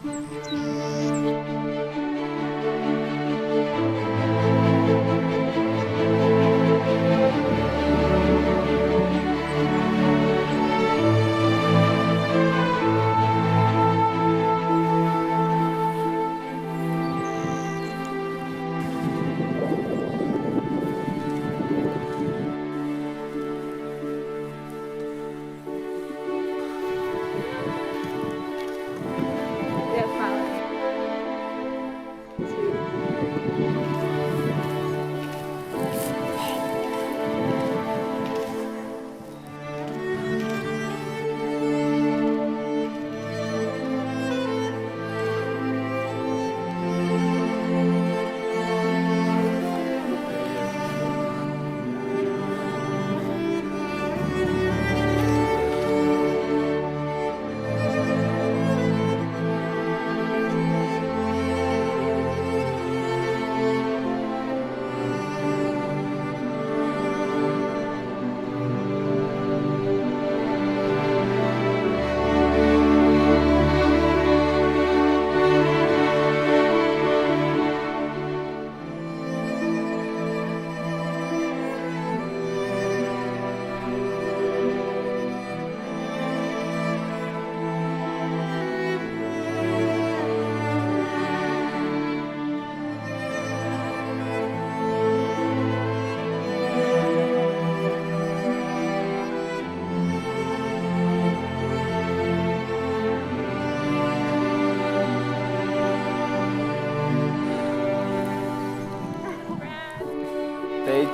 Thank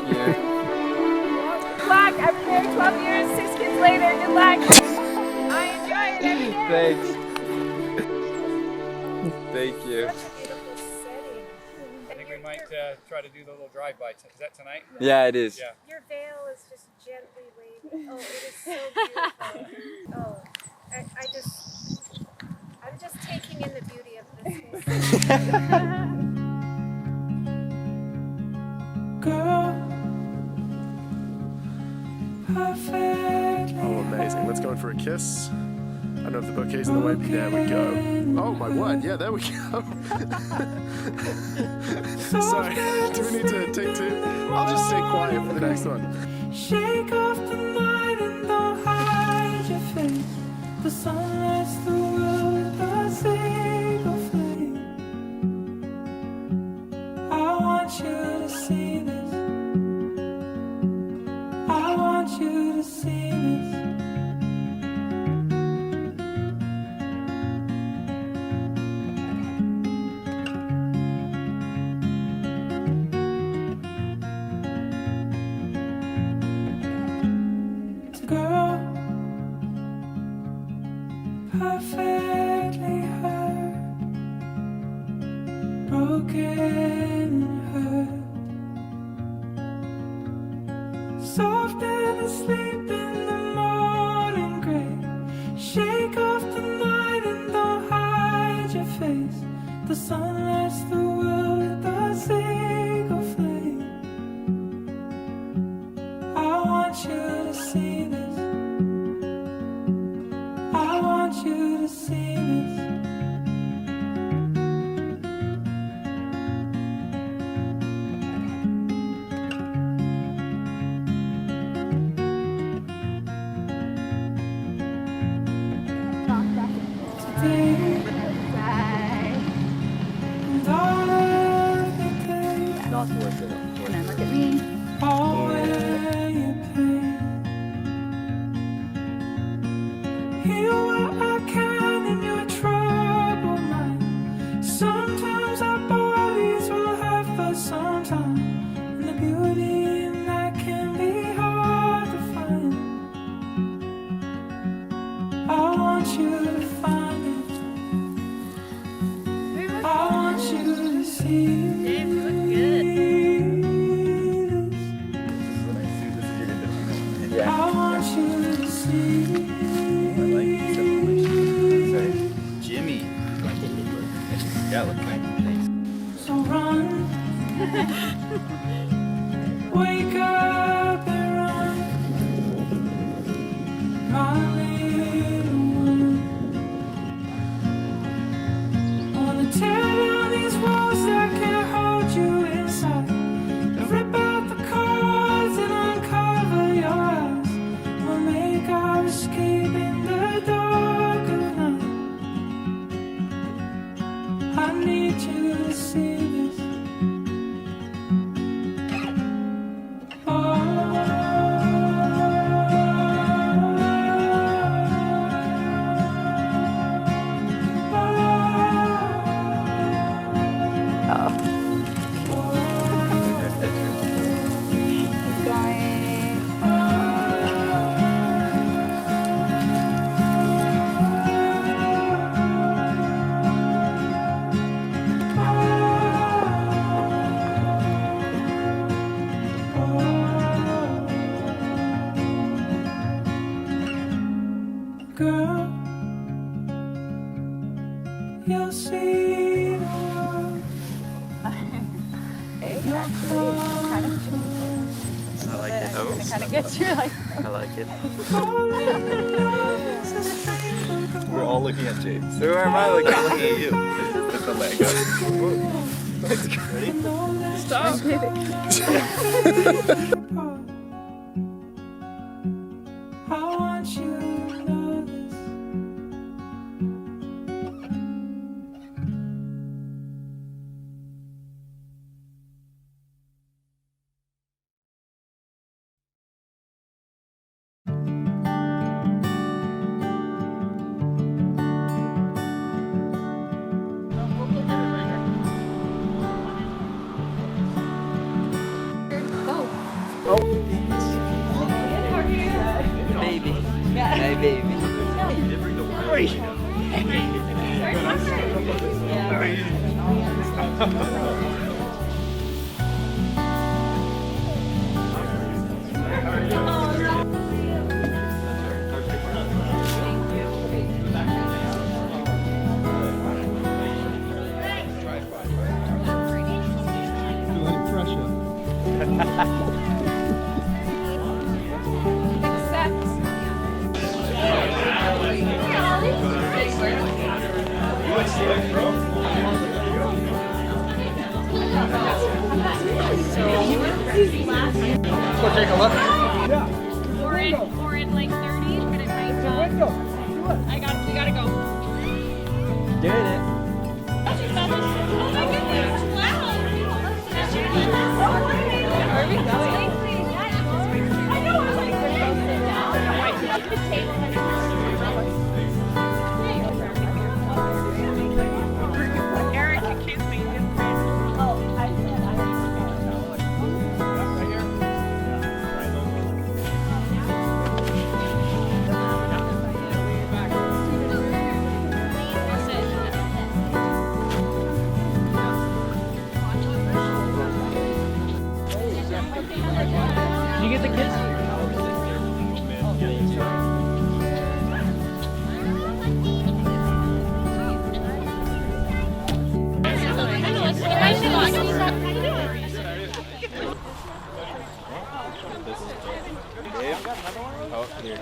you. Good luck. I've been married 12 years, 6 kids later. Good luck. I enjoy it every day. Thanks. Thank you. Such a beautiful setting. I think we might try to do the little drive-by. Is that tonight? Yeah, it is. Yeah. Your veil is just gently waving. Oh, it is so beautiful. Oh, I'm just taking in the beauty of this. Oh, amazing. Let's go in for a kiss. I don't know if the bouquet's in the way, but there we go. Oh my word, yeah, there we go. Sorry, do we need to take two? I'll just stay quiet for the next one. Shake off the night and don't hide your face. The sun lights the world with a single flame. I want you to see this. I want you to see this. Girl, perfectly hurt, broken and hurt, soft and asleep in the morning gray. Shake off the night and don't hide your face. The sun lights the world with a single flame. I want you to see this. I want you to see this. Today and all of the days, Not worth it. And then look at me. all where you pain. Heal what I can in your troubled mind. Sometimes our bodies will hurt for some time, and the beauty in that can be hard to find. I want you to find it. I want you to see it. Dave, you look good. I want you to see it. Jimmy. Yeah, look nice. So run, wake up and run, my little one. you'll see the world. I like it. Oh, Kind of gets you like. I like it. Falling in love is a strange We're all looking at James. Who am I looking at? Looking at you. With the leg up. Ready? Stop. I want you to know this. Baby. Hey, baby. Go take a look. We're in like 30, but it might not. We gotta go. Doing it. Oh my goodness! Wow! Where are we going? I know. I like we're both sit down. Right up to the table. Eric accused me. Oh, I said I. Can you get the kids? Dave? Oh, here it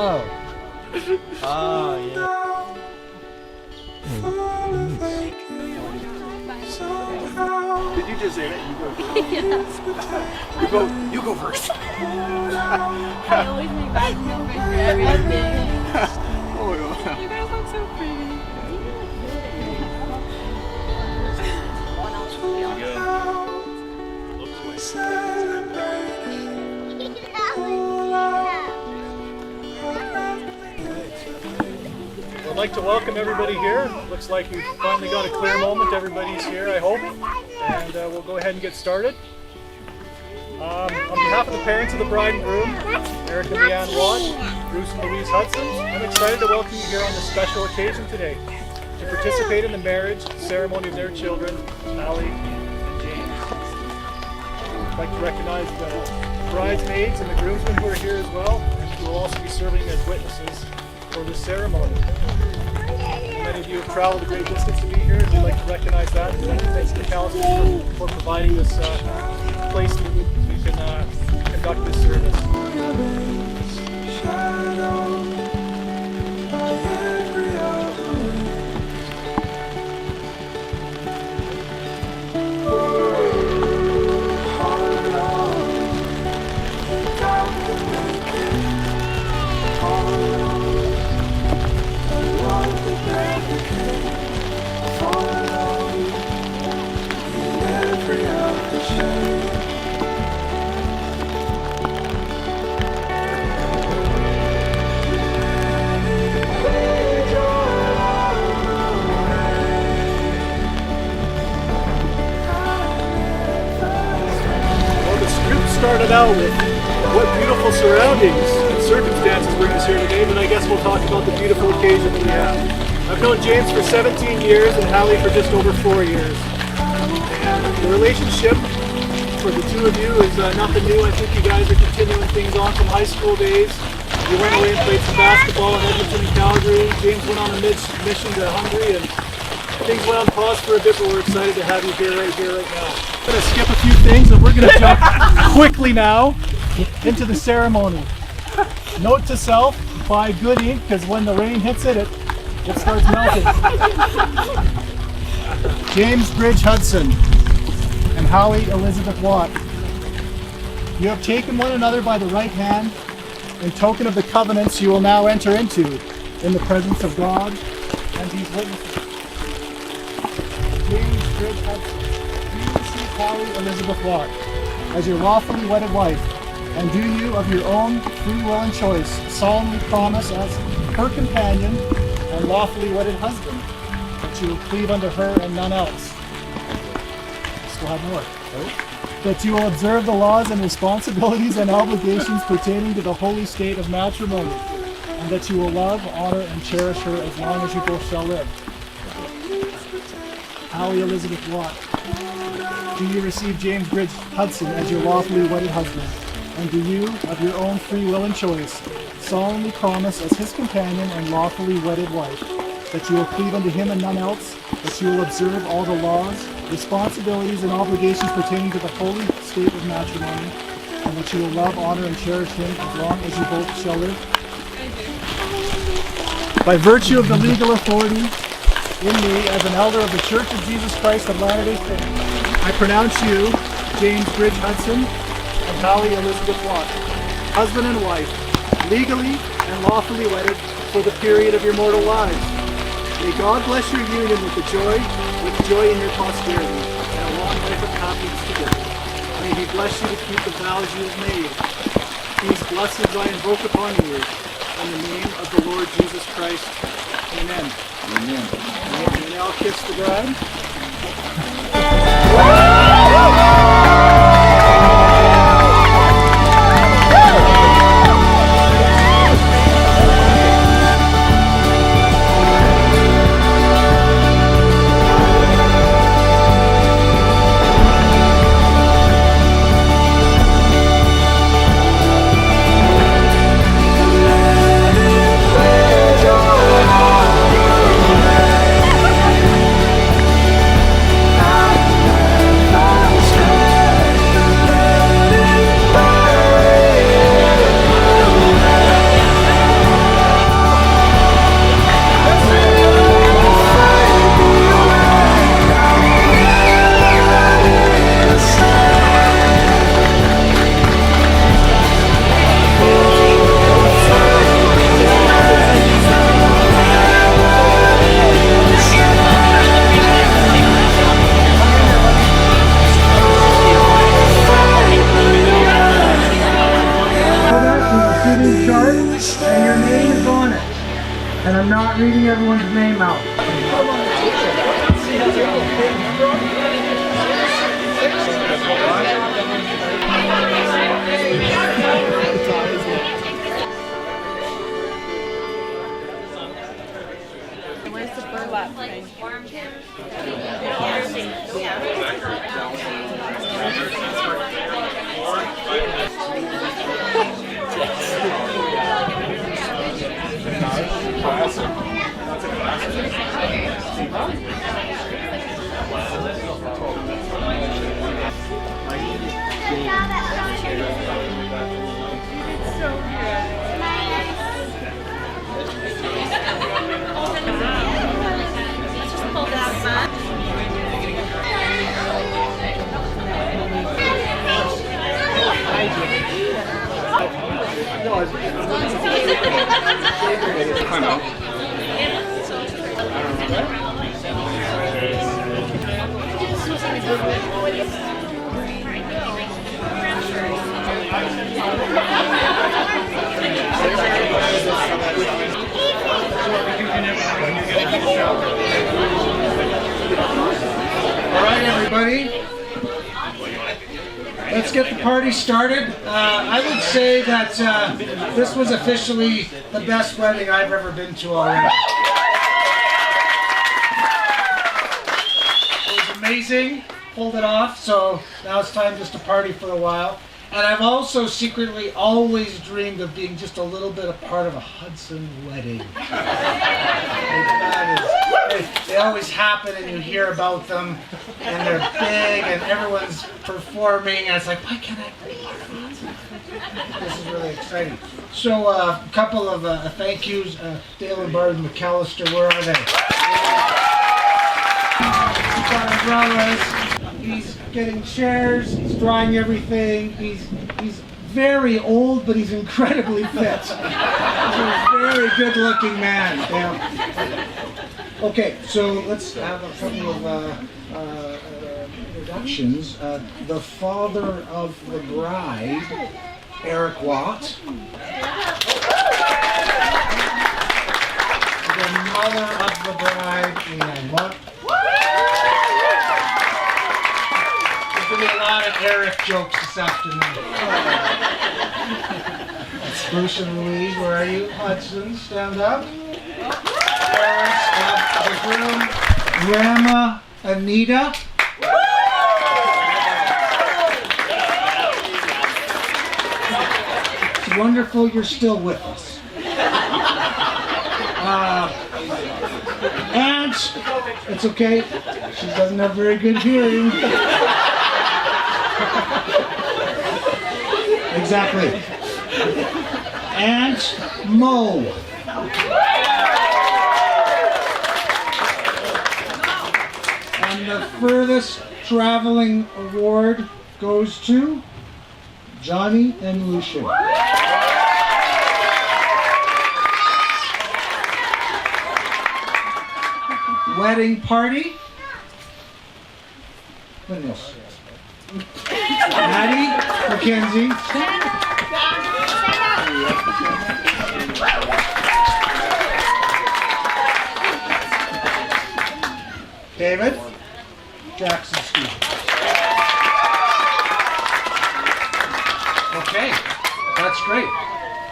Oh. Oh, yeah. Did you just say that? You go first. I always make bad jokes for everything. Oh my God. You guys look so pretty. I'd like to welcome everybody here. Looks like we've finally got a clear moment. Everybody's here, I hope. And we'll go ahead and get started. On behalf of the parents of the bride and groom, Eric and Leanne Watt, Bruce and Louise Hudson, I'm excited to welcome you here on this special occasion today to participate in the marriage ceremony of their children, Hallie and James. I'd like to recognize the bridesmaids and the groomsmen who are here as well, and who will also be serving as witnesses for this ceremony. Many of you have traveled a great distance to be here, and we'd like to recognize that. Thanks to the council for providing this place that we can conduct this service. surroundings and circumstances bring us here today, but I guess we'll talk about the beautiful occasion that we have. I've known James for 17 years and Hallie for just over 4 years. And the relationship for the two of you is nothing new. I think you guys are continuing things on from high school days. You went away and played some basketball in Edmonton and Calgary. James went on a mission to Hungary, and things went on pause for a bit, but we're excited to have you here right now. I'm going to skip a few things, and we're going to jump quickly now into the ceremony. Note to self, buy good ink, because when the rain hits it, it starts melting. James Bridge Hudson and Hallie Elizabeth Watt, you have taken one another by the right hand in token of the covenants you will now enter into in the presence of God and these witnesses. James Bridge Hudson, do you receive Hallie Elizabeth Watt as your lawfully wedded wife, and do you, of your own free will and choice, solemnly promise as her companion and lawfully wedded husband that you will cleave unto her and none else? Still have more. That you will observe the laws and responsibilities and obligations pertaining to the holy state of matrimony, and that you will love, honor, and cherish her as long as you both shall live. Hallie Elizabeth Watt, do you receive James Bridge Hudson as your lawfully wedded husband, and do you, of your own free will and choice, solemnly promise as his companion and lawfully wedded wife that you will cleave unto him and none else, that you will observe all the laws, responsibilities, and obligations pertaining to the holy state of matrimony, and that you will love, honor, and cherish him as long as you both shall live? By virtue of the legal authority in me as an elder of the Church of Jesus Christ of Latter-day Saints, I pronounce you, James Bridge Hudson and Hallie Elizabeth Watt, husband and wife, legally and lawfully wedded for the period of your mortal lives. May God bless your union with joy in your posterity, and a long life of happiness together. May He bless you to keep the vows you have made. These blessings I invoke upon you, in the name of the Lord Jesus Christ. Amen. Amen. You now kiss the bride. And your name is on it. And I'm not reading everyone's name out. Where's the burlap thing? All right, everybody. Let's get the party started. I would say that this was officially the best wedding I've ever been to already. It was amazing, pulled it off, so now it's time just to party for a while. And I've also secretly always dreamed of being just a little bit a part of a Hudson wedding. They always happen and you hear about them and they're big and everyone's performing and it's like, why can't I be part of Hudson? This is really exciting. So a couple of thank yous. Dale and Barb McAllister, where are they? He's got umbrellas. He's getting chairs. He's drawing everything. He's very old, but he's incredibly fit. He's a very good-looking man. Yeah. Okay, so let's have a couple of introductions. The father of the bride, Eric Watt. The mother of the bride, Ian Watt. There's going to be a lot of Eric jokes this afternoon. That's Bruce and Louise, where are you? Hudson, stand up. Parents of the groom, Grandma Anita. It's wonderful you're still with us. Aunt, it's okay. She doesn't have very good hearing. Exactly. Aunt Mo. And the furthest traveling award goes to Johnny and Lucian. Wedding party. What else? Maddie, Mackenzie. David, Jackson Steve. Okay, that's great.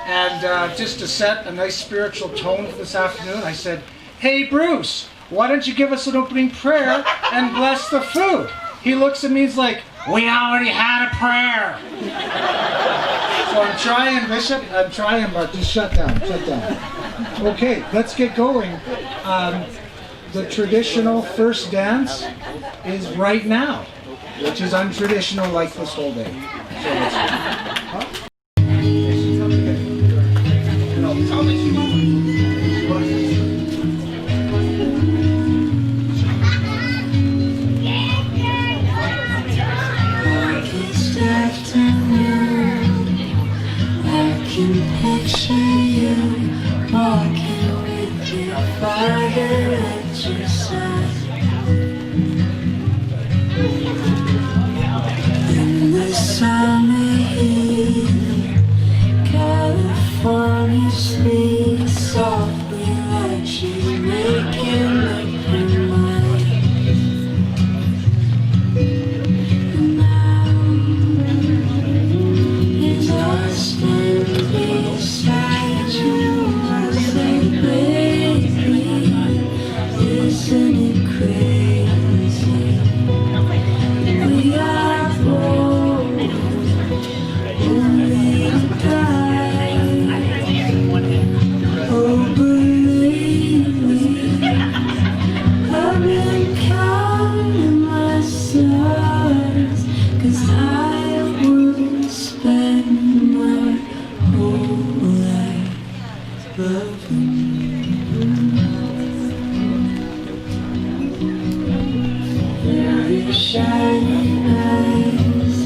And just to set a nice spiritual tone for this afternoon, I said, hey Bruce, why don't you give us an opening prayer and bless the food? He looks at me, he's like, we already had a prayer. So I'm trying, Bishop, I'm trying, but just shut down. Okay, let's get going. The traditional first dance is right now, which is untraditional like this whole day. So let's go. Picture you walking with your father at your side in the summer heat. California sleeps softly like she's making up her mind. And now it's all standing beside you. I say, baby, isn't it crazy? We are bold, only to die. Oh, believe me, I've been counting my stars, 'cause I would spend my whole life loving you. Your shining eyes,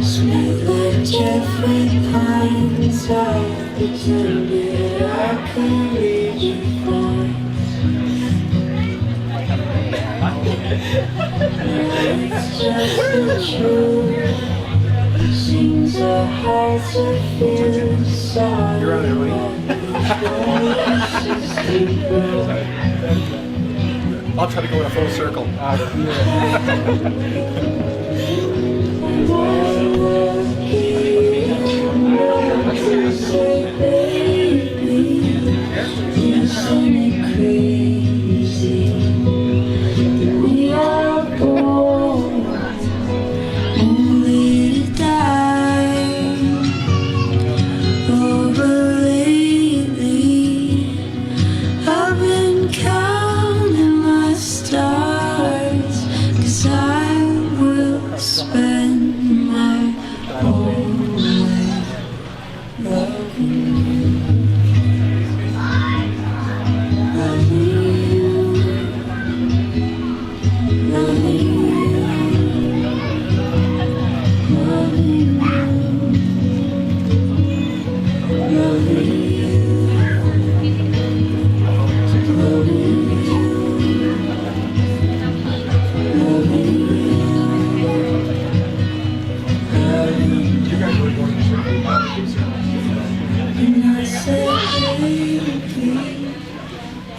sweet like Jeffrey Pines. I pretended I could read your thoughts. It's just the truth. Seems so hard to feel sorry. You're on there, buddy. I'll try to go in a full circle.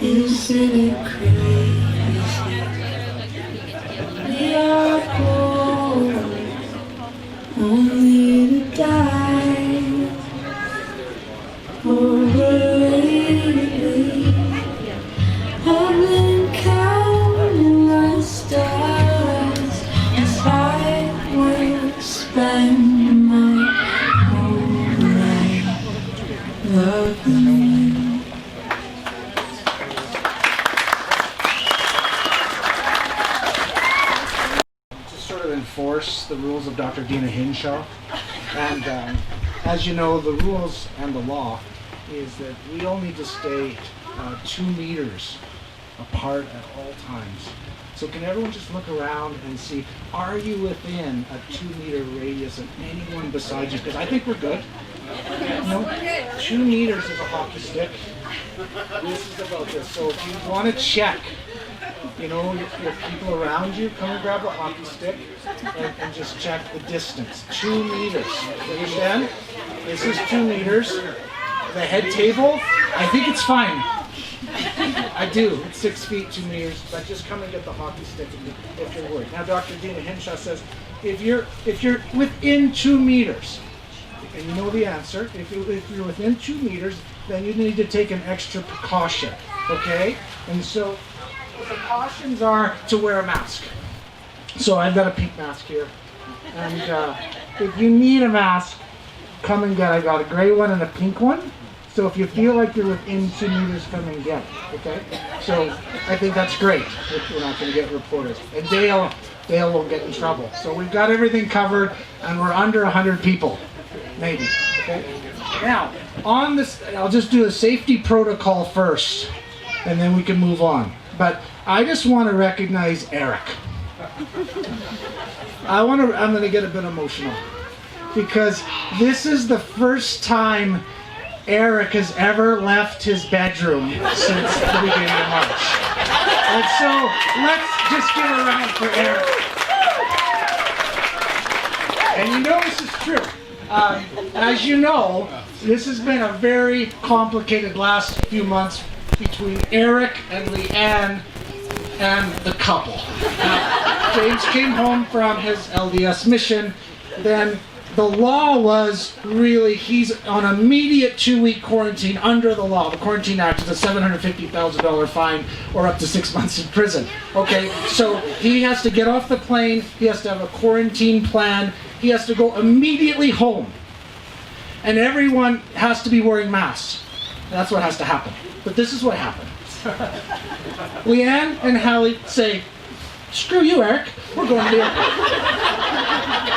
Isn't it crazy? We are born only to die. Oh, lately I've been counting my stars as I will spend my whole life loving you. Enforce the rules of Dr. Dina Hinshaw. And as you know, the rules and the law is that we all need to stay 2 meters apart at all times. So can everyone just look around and see, are you within a 2-meter radius of anyone beside you? Because I think we're good. No, 2 meters is a hockey stick. This is about this. So if you want to check, you know, your people around you, come and grab a hockey stick and just check the distance. 2 meters. Understand? This is 2 meters. The head table, I think it's fine. I do. It's 6 feet, 2 meters. But just come and get the hockey stick if you're worried. Now, Dr. Dina Hinshaw says, if you're within 2 meters, and you know the answer, if you're within 2 meters, then you need to take an extra precaution. Okay? And so the precautions are to wear a mask. So I've got a pink mask here. And if you need a mask, come and get it. I got a gray one and a pink one. So if you feel like you're within 2 meters, come and get it. Okay? So I think that's great if you're not going to get reported. And Dale won't get in trouble. So we've got everything covered, and we're under 100 people. Maybe. Okay? Now, on this, I'll just do a safety protocol first, and then we can move on. But I just want to recognize Eric. I'm going to get a bit emotional because this is the first time Eric has ever left his bedroom since the beginning of March. And so let's just give a round for Eric. And you know this is true. As you know, this has been a very complicated last few months between Eric and Leanne and the couple. James came home from his LDS mission. Then the law was really, he's on immediate 2-week quarantine under the law. The Quarantine Act is a $750,000 fine or up to 6 months in prison. Okay, so he has to get off the plane. He has to have a quarantine plan. He has to go immediately home. And everyone has to be wearing masks. That's what has to happen. But this is what happened. Leanne and Hallie say, screw you, Eric. We're going to the airport.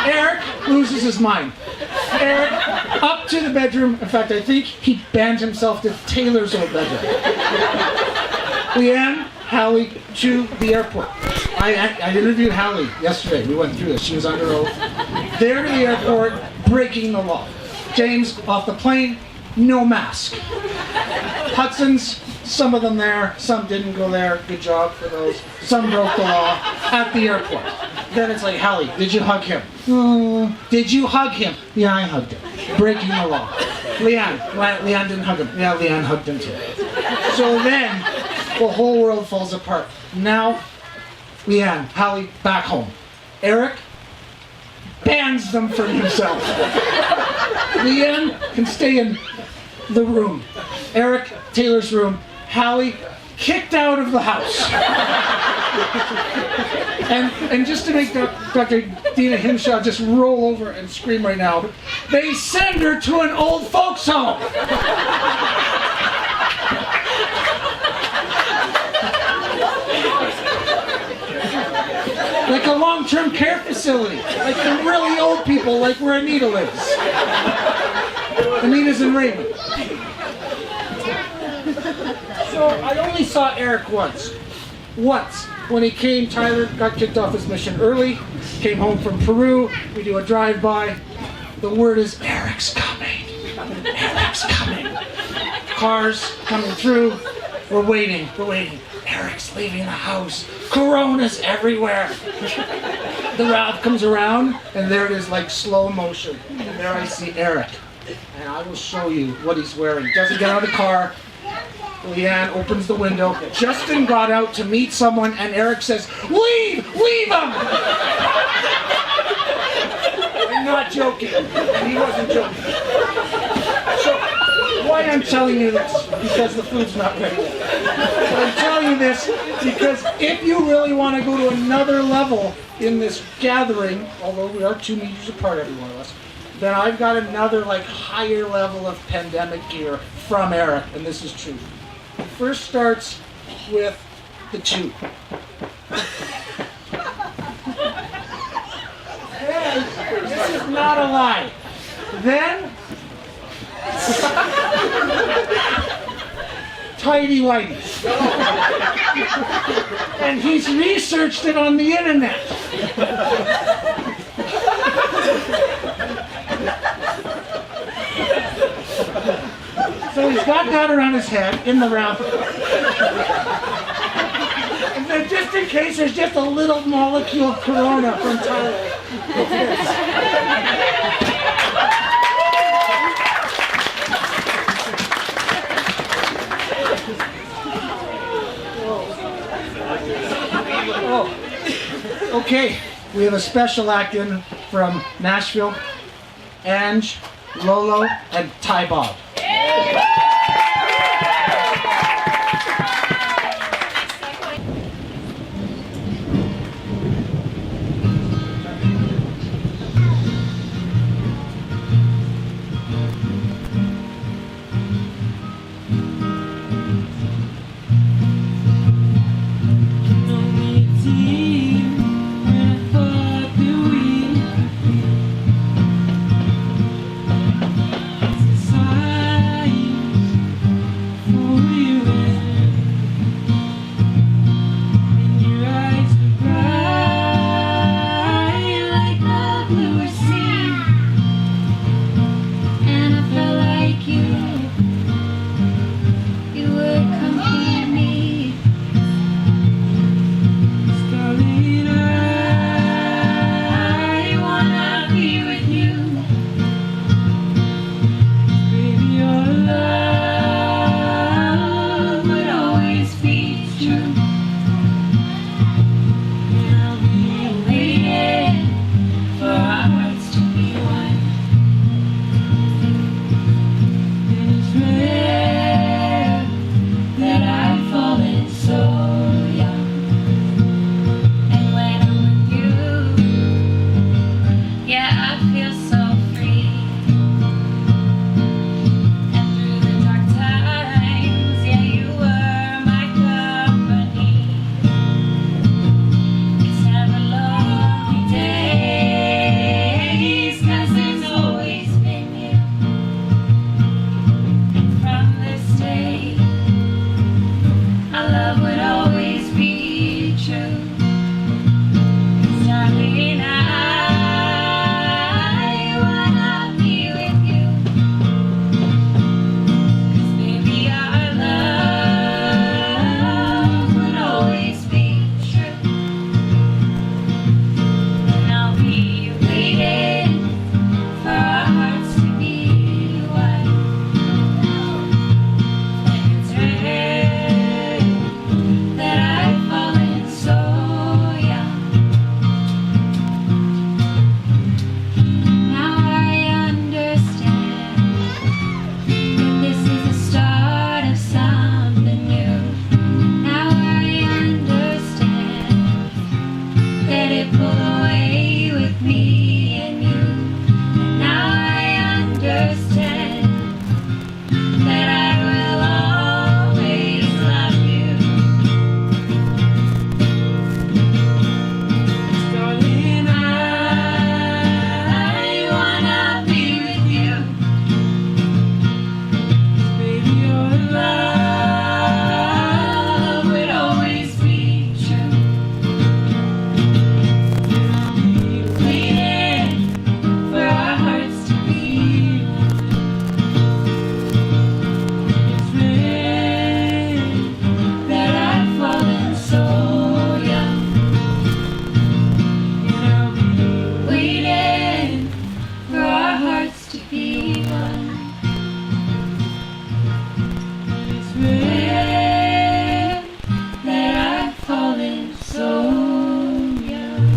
Eric loses his mind. Eric up to the bedroom. In fact, I think he banned himself to Taylor's old bedroom. Leanne, Hallie to the airport. I interviewed Hallie yesterday. We went through this. She was under oath. There to the airport, breaking the law. James off the plane, no mask. Hudson's, some of them there, some didn't go there. Good job for those. Some broke the law at the airport. Then it's like, Hallie, did you hug him? Did you hug him? Yeah, I hugged him. Breaking the law. Leanne didn't hug him. Yeah, Leanne hugged him too. So then, the whole world falls apart. Now, Leanne, Hallie, back home. Eric, bans them from himself. Leanne can stay in the room. Eric, Taylor's room. Hallie, kicked out of the house. And just to make Dr. Dina Himshaw just roll over and scream right now, they send her to an old folks home. Like a long-term care facility. Like the really old people, like where Anita lives. Anita's in Raymond. So I only saw Eric once. Once. When he came, Tyler got kicked off his mission early, came home from Peru, we do a drive-by. The word is, Eric's coming. Eric's coming. Cars coming through. We're waiting. Eric's leaving the house. Coronas everywhere. The Ralph comes around, and there it is, like slow motion. And there I see Eric. And I will show you what he's wearing. Doesn't get out of the car. Leanne opens the window. Justin got out to meet someone, and Eric says, "Leave! Leave him!" I'm not joking. And he wasn't joking. So, why I'm telling you this? Because the food's not ready yet. But I'm telling you this because if you really want to go to another level in this gathering, although we are 2 meters apart, every one of us, then I've got another like higher level of pandemic gear from Eric, and this is true. It first starts with the tube. Then, this is not a lie. Then, tidy whities. And he's researched it on the internet. So he's got that around his head, in the round. And then just in case there's just a little molecule of Corona from Tyler. Oh, okay, we have a special act in from Nashville. Ange, Lolo, and Ty Bob. Society ship away with me and you. And now I understand that I will always love you. Darling, I wanna be with you. Baby, your love would always be true. Waiting for our hearts to beat. It's rare that I've fallen so young. And I'll be waiting for our hearts to be one. It's rare that I've fallen so young.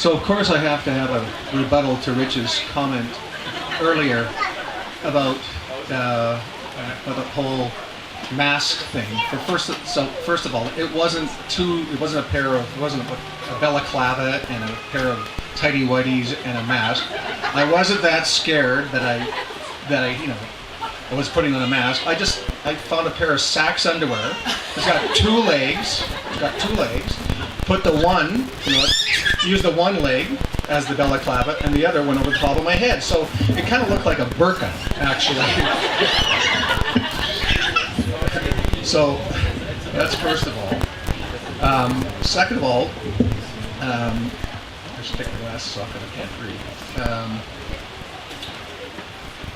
So of course I have to have a rebuttal to Rich's comment earlier about the whole mask thing. First of all, it wasn't a balaclava and a pair of tighty whities and a mask. I wasn't that scared that I was putting on a mask. I found a pair of Saks underwear. It's got two legs. put the one, use the one leg as the balaclava, and the other went over the top of my head. So it kind of looked like a burqa, actually. So that's first of all. Second of all, I should take my glasses off because I can't read.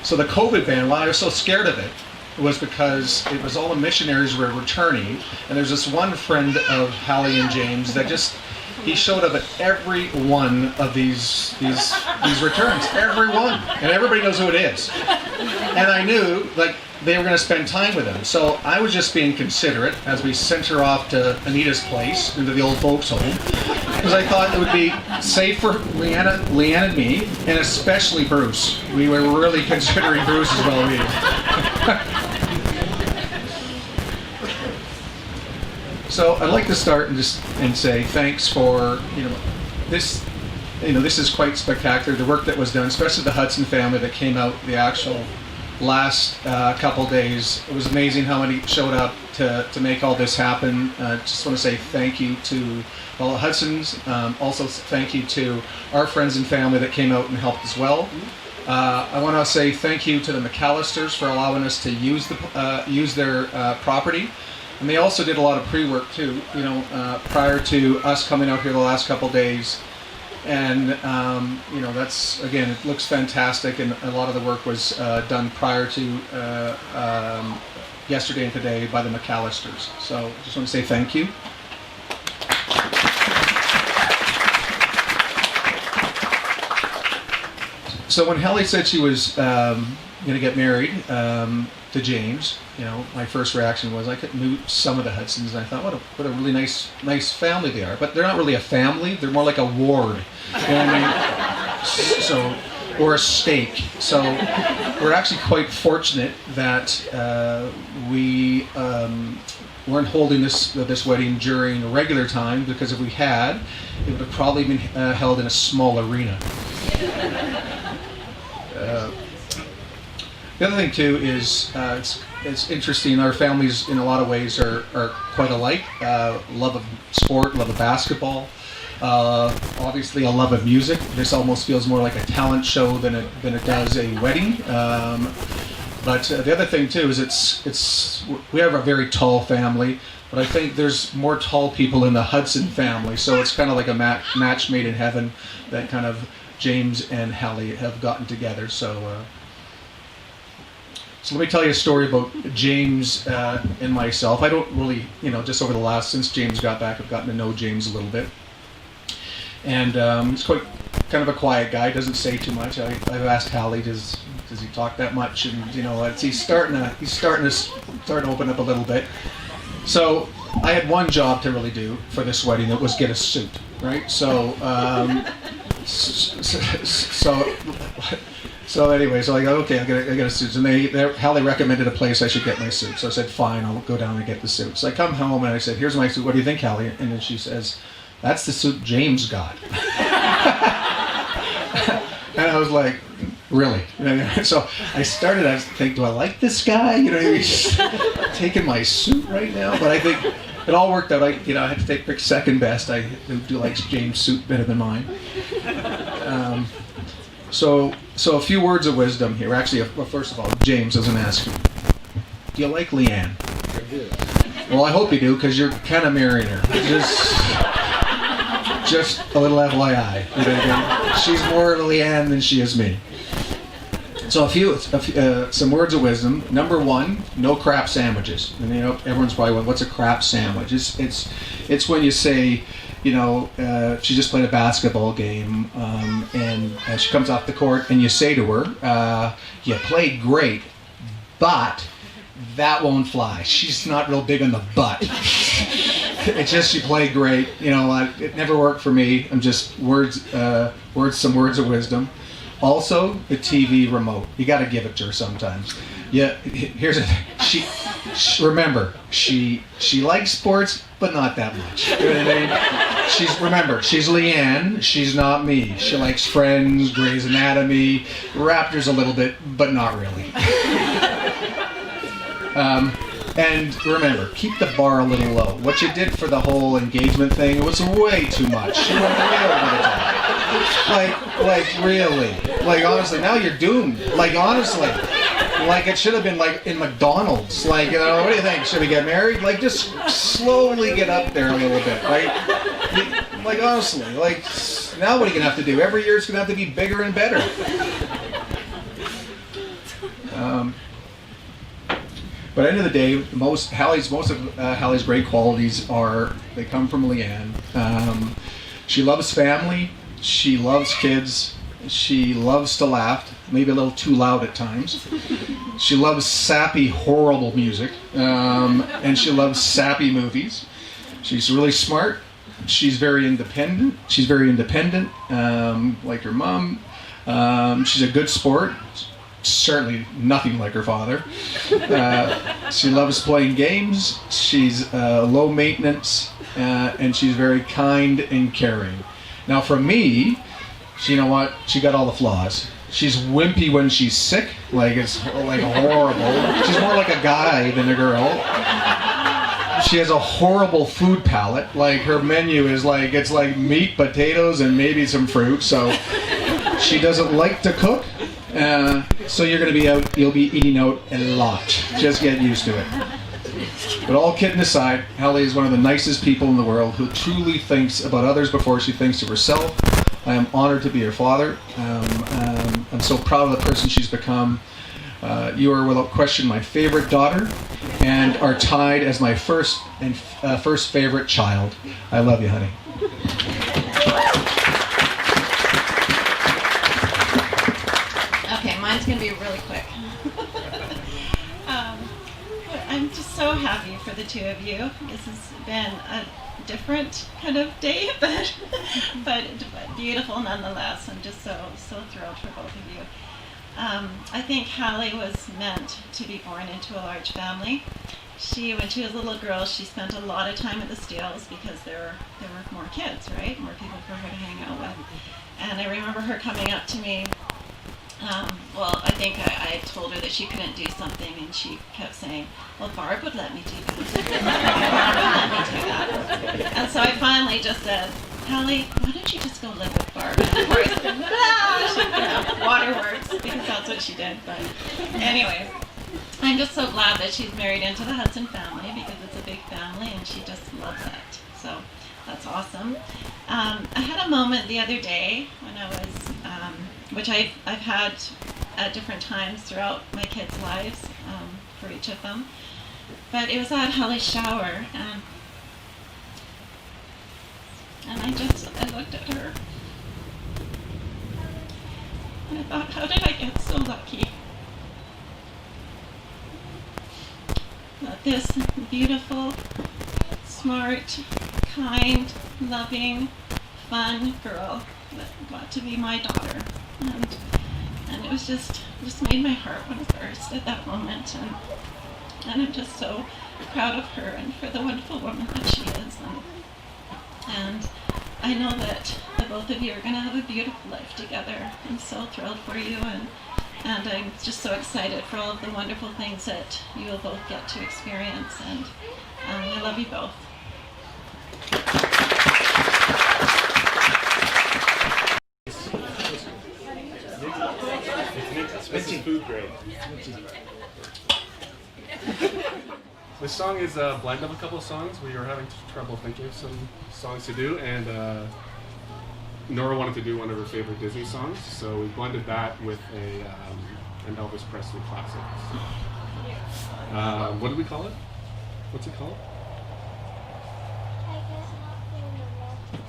So the COVID ban, why I was so scared of it, was because it was all the missionaries were returning, and there's this one friend of Hallie and James that he showed up at every one of these returns, every one, and everybody knows who it is. And I knew they were going to spend time with him, so I was just being considerate as we sent her off to Anita's place, into the old folks' home, because I thought it would be safe for Leanne and me, and especially Bruce. We were really considering Bruce as well. So I'd like to start and say thanks for this. This is quite spectacular. The work that was done, especially the Hudson family that came out the actual last couple days. It was amazing how many showed up to make all this happen. Just want to say thank you to all the Hudsons. Also thank you to our friends and family that came out and helped as well. I want to say thank you to the McAllisters for allowing us to use their property. And they also did a lot of pre-work too, prior to us coming out here the last couple days. And, that's, again, it looks fantastic, and a lot of the work was done prior to yesterday and today by the McAllisters. So I just want to say thank you. So when Hallie said she was going to get married to James, my first reaction was I knew some of the Hudsons, and I thought, what a really nice family they are. But they're not really a family; they're more like a ward, So, or a stake. So we're actually quite fortunate that we weren't holding this wedding during a regular time, because if we had, it would have probably been held in a small arena. The other thing too is it's interesting. Our families, in a lot of ways, are quite alike. Love of sport, love of basketball. Obviously, a love of music. This almost feels more like a talent show than it does a wedding. But the other thing too is we have a very tall family, but I think there's more tall people in the Hudson family. So it's kind of like a match made in heaven that kind of James and Hallie have gotten together. So let me tell you a story about James and myself. I don't really, just over the last, since James got back, I've gotten to know James a little bit. And he's quite kind of a quiet guy, doesn't say too much. I've asked Hallie, does he talk that much? And he's starting to open up a little bit. So I had one job to really do for this wedding. It was get a suit, right? So anyway, so I go, okay, I get a suit. And Hallie recommended a place I should get my suit. So I said, fine, I'll go down and get the suit. So I come home and I said, here's my suit. What do you think, Hallie? And then she says, that's the suit James got. And I was like, really? So I started to think, do I like this guy? He's taking my suit right now. But I think it all worked out. I had to pick second best. I do like James' suit better than mine. So a few words of wisdom here. Actually, first of all, James, I was going to ask you, do you like Leanne? I do. Well, I hope you do, because you're kind of marrying her. Just a little FYI. She's more Leanne than she is me. So some words of wisdom. Number one, no crap sandwiches. And everyone's probably wondering, what's a crap sandwich? It's when you say, she just played a basketball game, and she comes off the court, and you say to her, you played great, but that won't fly. She's not real big on the butt. It's just she played great. It never worked for me. I'm just some words of wisdom. Also, the TV remote. You got to give it to her sometimes. Yeah, here's a remember, she likes sports, but not that much. You know what I mean? She's Leanne. She's not me. She likes Friends, Grey's Anatomy, Raptors a little bit, but not really. And remember, keep the bar a little low. What you did for the whole engagement thing was way too much. You went way over the top. Like really. Like honestly, now you're doomed. Like honestly. Like it should have been like in McDonald's. Like, you know, what do you think? Should we get married? Like just slowly get up there a little bit, right? Like honestly, like now what are you gonna have to do? Every year it's gonna have to be bigger and better. But at the end of the day, most of Hallie's great qualities they come from Leanne. She loves family. She loves kids. She loves to laugh, maybe a little too loud at times. She loves sappy, horrible music, and she loves sappy movies. She's really smart. She's very independent. Like her mom. She's a good sport. Certainly nothing like her father. She loves playing games. She's low maintenance, and she's very kind and caring. Now for me, you know what? She got all the flaws. She's wimpy when she's sick, like it's like horrible. She's more like a guy than a girl. She has a horrible food palate. Like her menu is like it's like meat, potatoes, and maybe some fruit. So she doesn't like to cook. So you're going to be out. You'll be eating out a lot. Just get used to it. But all kidding aside, Hallie is one of the nicest people in the world who truly thinks about others before she thinks of herself. I am honored to be her father. I'm so proud of the person she's become. You are without question my favorite daughter, and are tied as my first favorite child. I love you, honey. Okay, mine's going to be really quick. I'm just so happy for the two of you. This has been a different kind of day, but beautiful nonetheless. I'm just so thrilled for both of you. I think Hallie was meant to be born into a large family. When she was a little girl, she spent a lot of time at the Steeles because there were more kids, right? More people for her to hang out with. And I remember her coming up to me. I think I told her that she couldn't do something, and she kept saying, well, Barb would let me do that. Barb would let me do that. And so I finally just said, Hallie, why don't you just go live with Barb? And of course, waterworks, because that's what she did. But anyway, I'm just so glad that she's married into the Hudson family, because it's a big family, and she just loves it. So that's awesome. I had a moment the other day when I was, which I've had at different times throughout my kids' lives, for each of them. But it was at Hallie's shower, and I looked at her, and I thought, how did I get so lucky that this beautiful, smart, kind, loving, fun girl that got to be my daughter, and it was just made my heart want to burst at that moment, and I'm just so proud of her and for the wonderful woman that she is, and I know that the both of you are going to have a beautiful life together. I'm so thrilled for you, and I'm just so excited for all of the wonderful things that you will both get to experience, and I love you both. This is food grade. This song is a blend of a couple of songs. We were having trouble thinking of some songs to do, and Nora wanted to do one of her favorite Disney songs, so we blended that with an Elvis Presley classic. What did we call it? What's it called?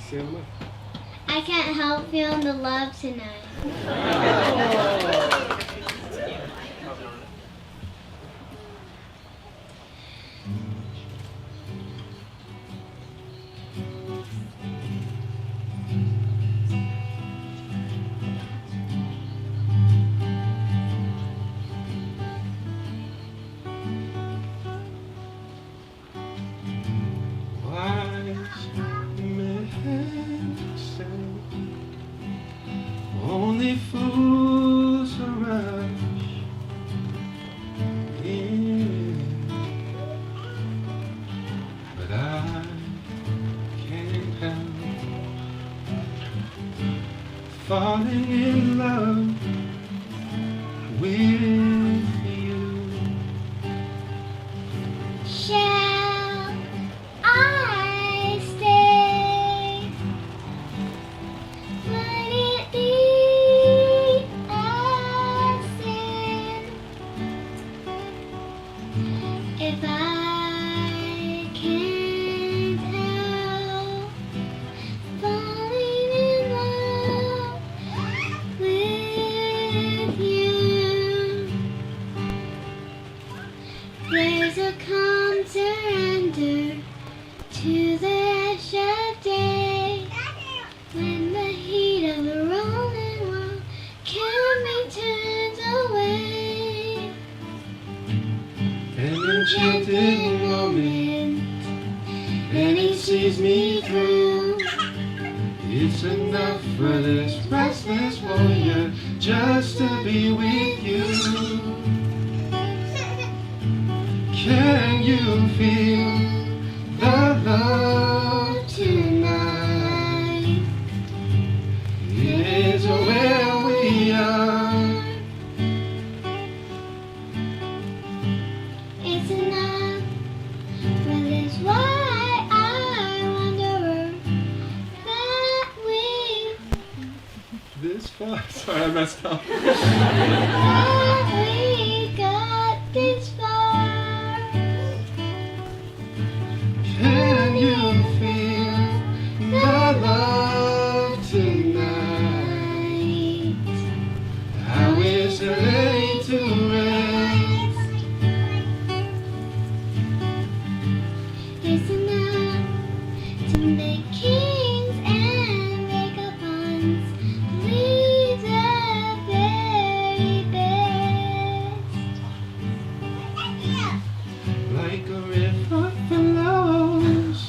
Say it on the mic. I can't help feeling the love tonight. Only fools around. with you. Shall I stay? Would it be a sin if I can't help falling in love with you? There's a calm surrender to the rush of day when the heat of a rolling world can be turned away. An enchanted moment, and he sees me through. It's enough for this restless warrior just to be with you. Can you feel the love tonight? It is where we are. It's enough for this why I wonder that we This far. Sorry, I messed up. got this far. Can you feel the love tonight? How is it laid to rest? It's enough to make kings and vagabonds leave the very best. Like a river flows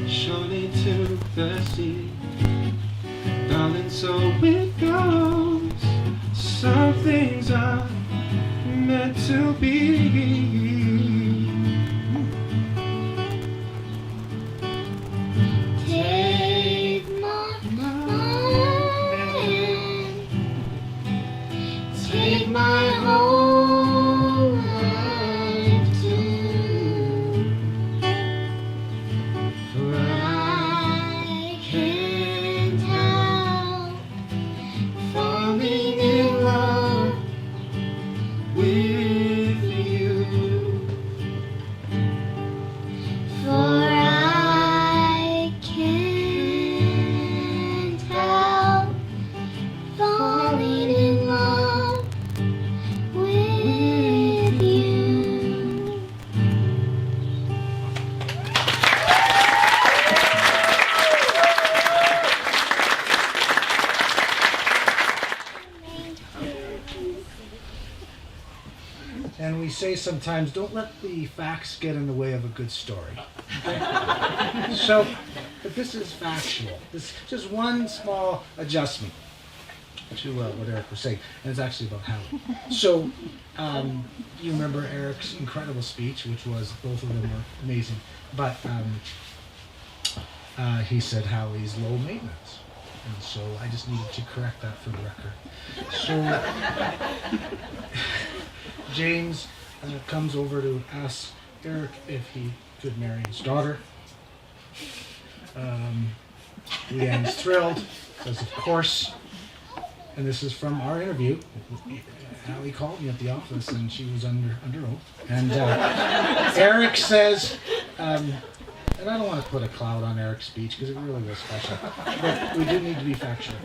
surely to the sea. Darling, so it goes. Some things are meant to be. Take my hand, take my whole life too. For I can't help falling in love with you. For I can't help falling in love with you. And we say sometimes, don't let the facts get in the way of a good story. Okay? So, but this is factual. This is just one small adjustment to what Eric was saying, and it's actually about Hallie. So, you remember Eric's incredible speech, which was, both of them were amazing, but he said Hallie's low maintenance. And so I just needed to correct that for the record. So James comes over to ask Eric if he could marry his daughter. Leanne's thrilled, because of course, and this is from our interview, Hallie called me at the office and she was under oath. And Eric says, and I don't want to put a cloud on Eric's speech because it really was special, but we do need to be factual.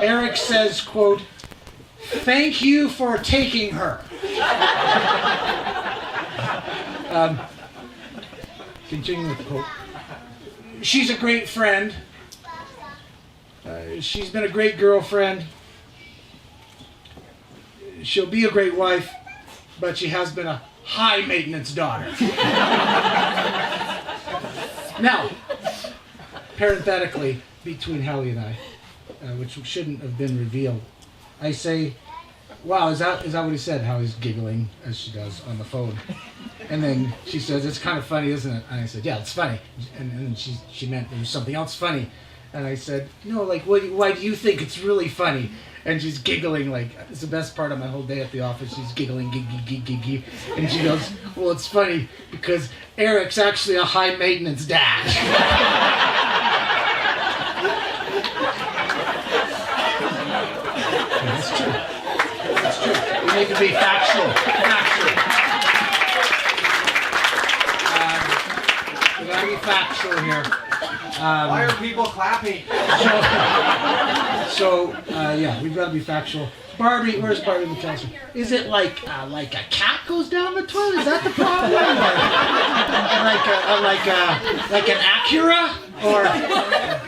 Eric says, quote, "Thank you for taking her." Continuing with the quote. "She's a great friend. She's been a great girlfriend. She'll be a great wife, but she has been a high maintenance daughter." Now, parenthetically, between Hallie and I, which shouldn't have been revealed, I say, "Wow, is that what he said?" Hallie's giggling, as she does, on the phone. And then she says, "It's kind of funny, isn't it?" And I said, "Yeah, it's funny." And then she meant there was something else funny. And I said, no, like, why do you think it's really funny? And she's giggling, like, it's the best part of my whole day at the office. She's giggling, giggy. And she goes, well, it's funny because Eric's actually a high-maintenance dad. Yeah, that's true. That's true. We need to be factual. We gotta be factual here. Why are people clapping? Yeah, we've got to be factual. Barbie, where's Barbie McAllister? Is it like a cat goes down the toilet? Is that the problem? Like an Acura? Or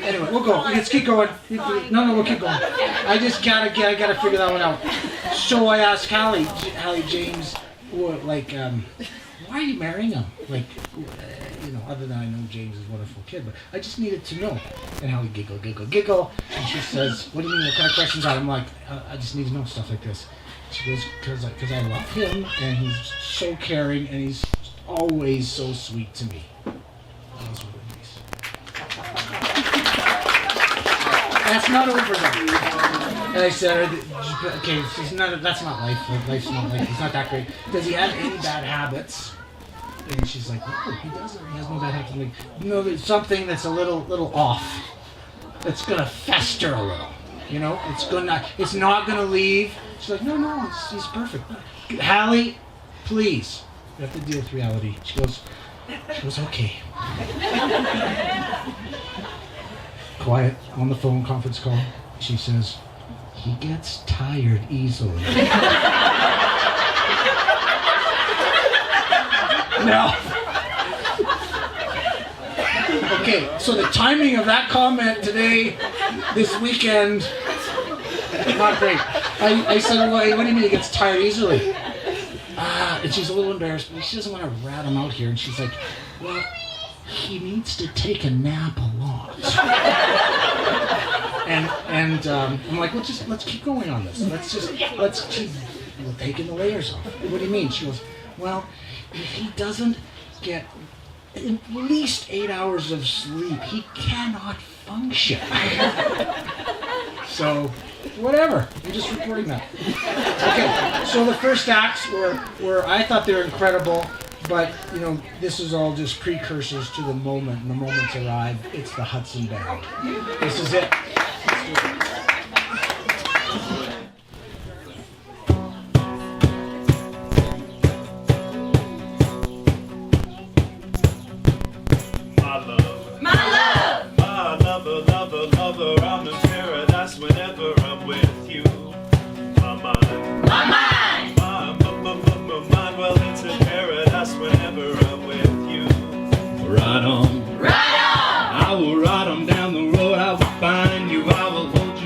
anyway, we'll go. Let's keep going. No, we'll keep going. I gotta figure that one out. So I asked Hallie James, why are you marrying him? Like, other than I know James is a wonderful kid, but I just needed to know. And Hallie giggle. And she says, what do you mean, what kind of questions are? I'm like, I just need to know stuff like this. She goes, because I love him, and he's so caring, and he's always so sweet to me. Those were nice. That's not over though. And I said, okay, that's not life. Life's not life. It's not that great. Does he have any bad habits? And she's like, no, he doesn't. He has no bad habits. I'm like, there's something that's a little off. That's gonna fester a little. It's not gonna leave. She's like, no, he's perfect. Hallie, please. You have to deal with reality. She goes, okay. Quiet on the phone conference call. She says, he gets tired easily. No. Okay, so the timing of that comment today, this weekend, not great. I said, well, what do you mean he gets tired easily? And she's a little embarrassed, but she doesn't want to rat him out here. And she's like, well, he needs to take a nap a lot. And I'm like, let's keep going on this. Let's keep taking the layers off. What do you mean? She goes, well, if he doesn't get at least 8 hours of sleep, he cannot function. So, whatever. I'm just reporting that. Okay, so the first acts were I thought they were incredible, but, this is all just precursors to the moment. And the moment's arrived. It's the Hudson Band. This is it. Let's do it. I'm in paradise whenever I'm with you. My mind. My mind, well, it's in paradise whenever I'm with you. Ride on. I will ride on down the road. I will find you. I will hold you.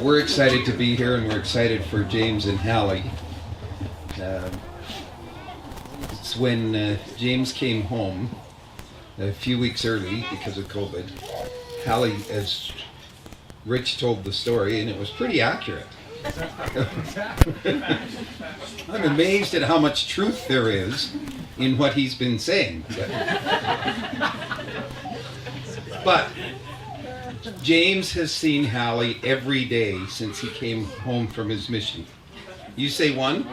we're excited to be here, and we're excited for James and Hallie. It's when James came home a few weeks early because of COVID. Hallie, as Rich told the story, and it was pretty accurate. I'm amazed at how much truth there is in what he's been saying. But James has seen Hallie every day since he came home from his mission. You say one?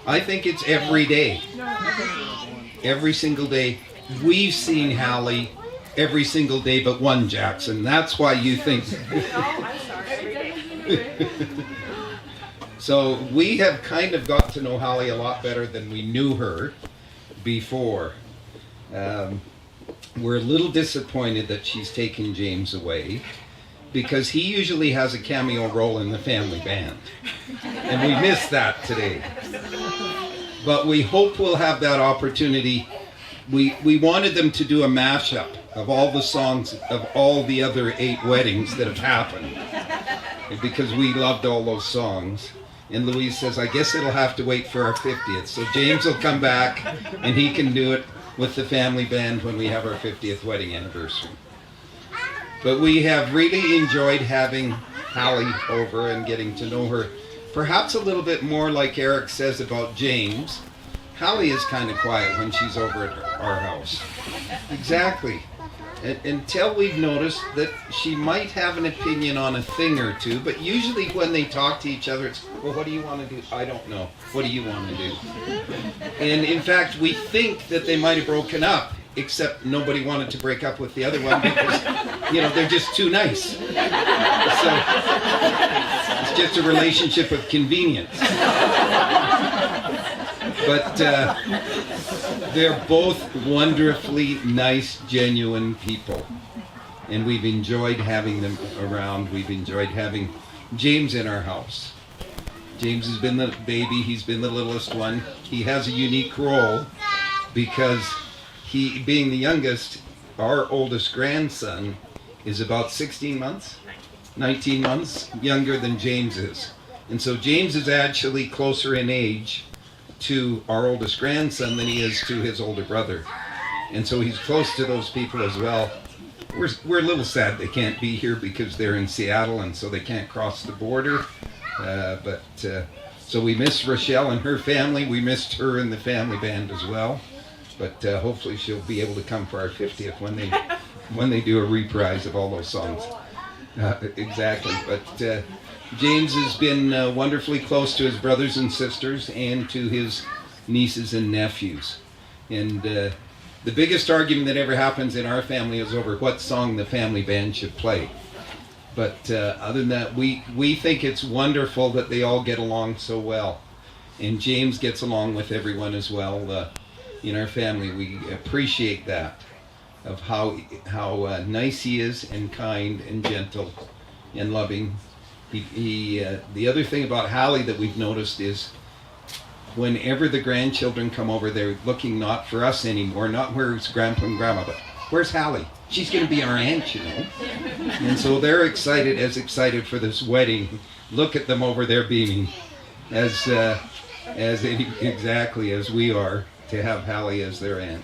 I think it's every day. Every single day. We've seen Hallie every single day but one, Jackson. That's why you think. So we have kind of got to know Hallie a lot better than we knew her before. We're a little disappointed that she's taken James away, because he usually has a cameo role in the family band. And we missed that today. But we hope we'll have that opportunity. We wanted them to do a mashup of all the songs of all the other 8 weddings that have happened, because we loved all those songs. And Louise says, I guess it'll have to wait for our 50th. So James will come back and he can do it with the family band when we have our 50th wedding anniversary. But we have really enjoyed having Hallie over and getting to know her. Perhaps a little bit more, like Eric says about James. Hallie is kind of quiet when she's over at our house. Exactly. Until we've noticed that she might have an opinion on a thing or two, but usually when they talk to each other, it's, well, what do you want to do? I don't know. What do you want to do? And in fact, we think that they might have broken up, except nobody wanted to break up with the other one because, they're just too nice. So it's just a relationship of convenience. But they're both wonderfully nice, genuine people. And we've enjoyed having them around. We've enjoyed having James in our house. James has been the baby. He's been the littlest one. He has a unique role because he, being the youngest, our oldest grandson is about 19 months younger than James is. And so James is actually closer in age to our oldest grandson than he is to his older brother. And so he's close to those people as well. We're a little sad they can't be here because they're in Seattle and so they can't cross the border. So we miss Rochelle and her family. We missed her and the family band as well. But hopefully she'll be able to come for our 50th when they do a reprise of all those songs. Exactly. But James has been wonderfully close to his brothers and sisters and to his nieces and nephews. And the biggest argument that ever happens in our family is over what song the family band should play. But other than that, we think it's wonderful that they all get along so well. And James gets along with everyone as well. In our family, we appreciate that, of how nice he is and kind and gentle and loving. The other thing about Hallie that we've noticed is whenever the grandchildren come over, they're looking not for us anymore, not where's Grandpa and Grandma, but where's Hallie? She's going to be our aunt, And so they're excited for this wedding. Look at them over there beaming, exactly as we are, to have Hallie as their aunt.